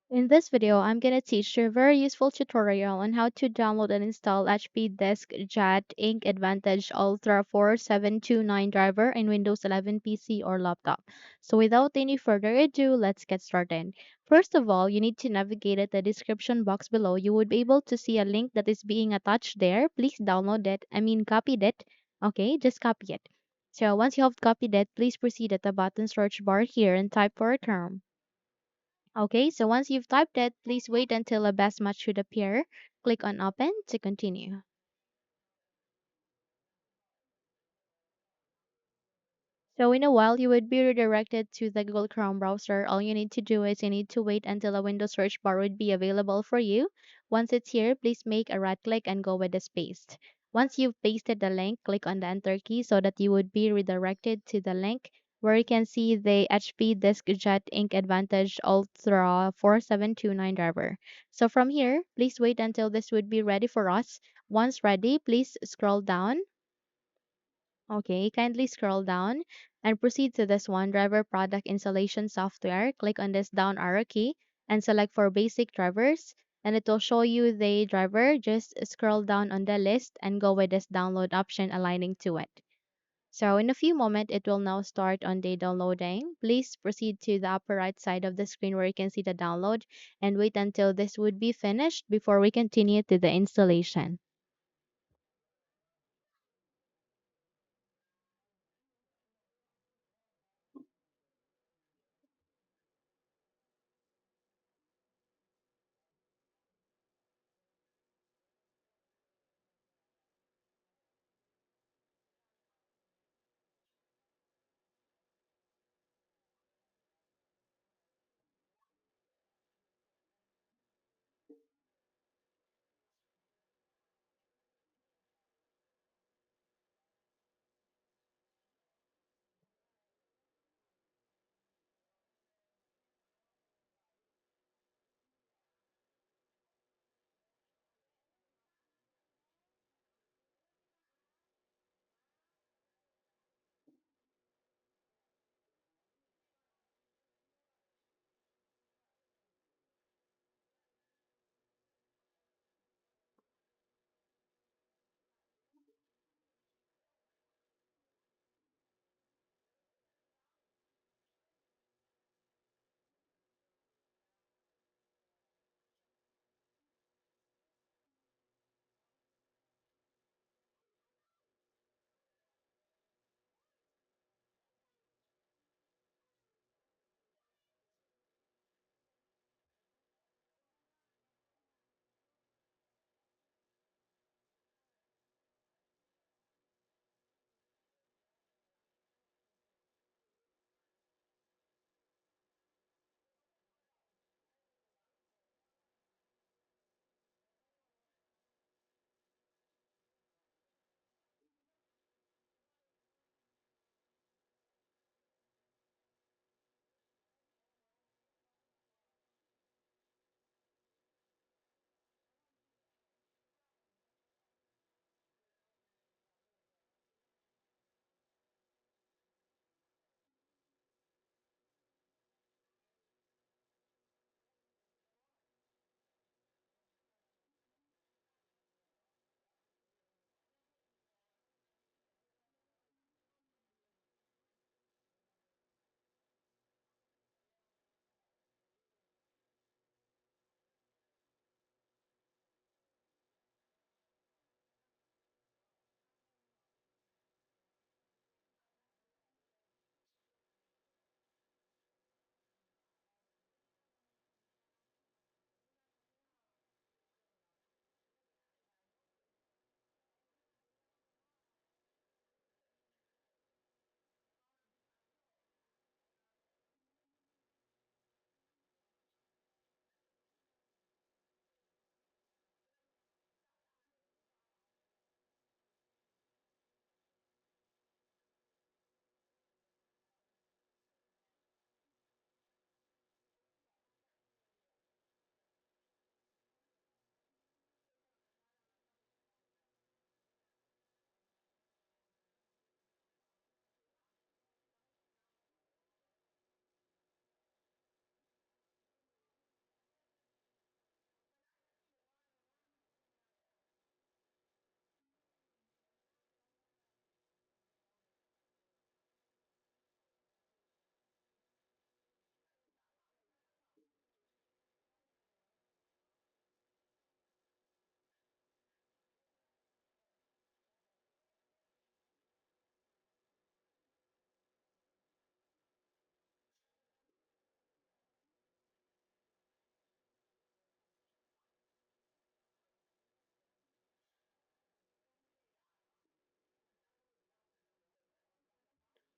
In this video, I'm going to teach you a very useful tutorial on how to download and install HP Deskjet Ink Advantage Ultra 4729 driver in Windows 11 PC or laptop. So without any further ado, let's get started. First of all, you need to navigate at the description box below. You would be able to see a link that is being attached there. Please download it. Copied it. Okay, just copy it. So once you have copied it, please proceed at the button search bar here and type for a term. Okay, so once you've typed it, please wait until a best match should appear. Click on open to continue. So in a while, you would be redirected to the Google Chrome browser. All you need to do is you need to wait until a Windows search bar would be available for you. Once it's here, please make a right click and go with the paste. Once you've pasted the link, click on the enter key so that you would be redirected to the link where you can see the HP DiskJet Ink Advantage Ultra 4729 driver. So from here, please wait until this would be ready for us. Once ready, please scroll down. Okay, kindly scroll down and proceed to this one driver product installation software. Click on this down arrow key and select for basic drivers and it will show you the driver. Just scroll down on the list and go with this download option aligning to it. So in a few moments, it will now start on the downloading. Please proceed to the upper right side of the screen where you can see the download and wait until this would be finished before we continue to the installation.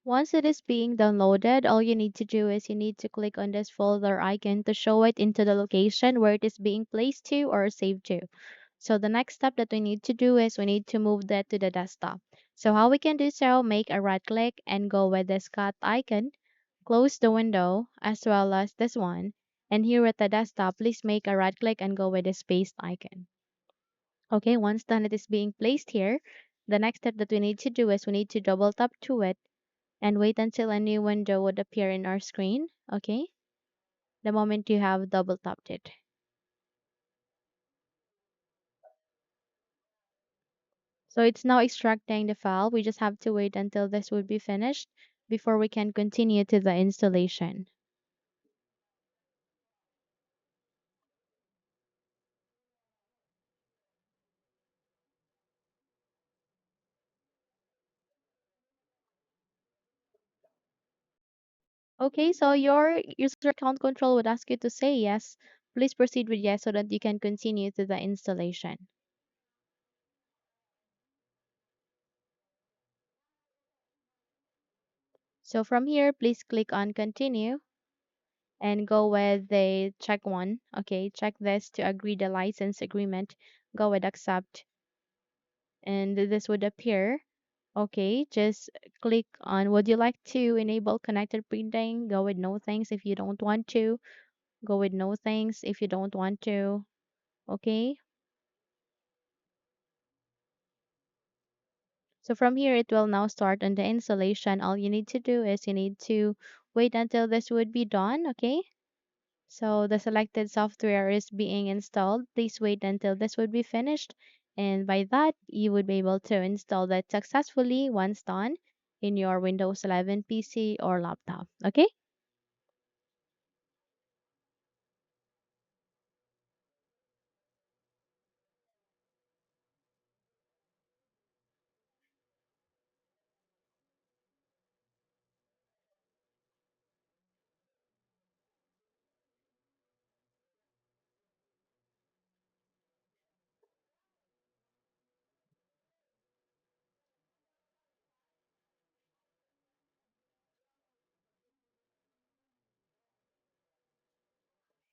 Once it is being downloaded, all you need to do is you need to click on this folder icon to show it into the location where it is being placed to or saved to. So the next step that we need to do is we need to move that to the desktop. So how we can do so, make a right click and go with this cut icon, close the window as well as this one. And here at the desktop, please make a right click and go with the space icon. Okay, once done it is being placed here, the next step that we need to do is we need to double tap to it and wait until a new window would appear in our screen. Okay, the moment you have double tapped it. So it's now extracting the file. We just have to wait until this would be finished before we can continue to the installation. Okay, so your user account control would ask you to say yes. Please proceed with yes so that you can continue to the installation. So from here, please click on continue and go with the check one. Okay, check this to agree the license agreement. Go with accept and this would appear. Okay, just click on would you like to enable connected printing? Go with no thanks if you don't want to. Go with no thanks if you don't want to. Okay, so from here it will now start on the installation. All you need to do is you need to wait until this would be done. Okay, so the selected software is being installed. Please wait until this would be finished. And by that, you would be able to install that successfully once done in your Windows 11 PC or laptop. Okay?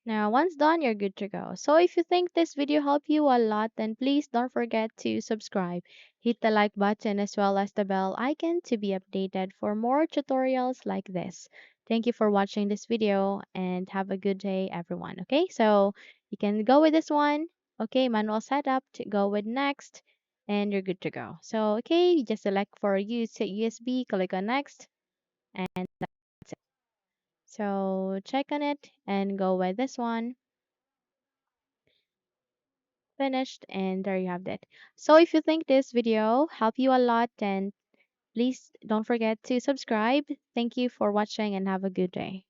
Now, once done, you're good to go. So if you think this video helped you a lot, then please don't forget to subscribe. Hit the like button as well as the bell icon to be updated for more tutorials like this. Thank you for watching this video and have a good day, everyone. Okay, so you can go with this one. Okay, manual setup to go with next, and you're good to go. So, okay, you just select for use USB, click on next, and that's it. So, check on it and go with this one. Finished, and there you have it. So if you think this video helped you a lot, then please don't forget to subscribe. Thank you for watching and have a good day.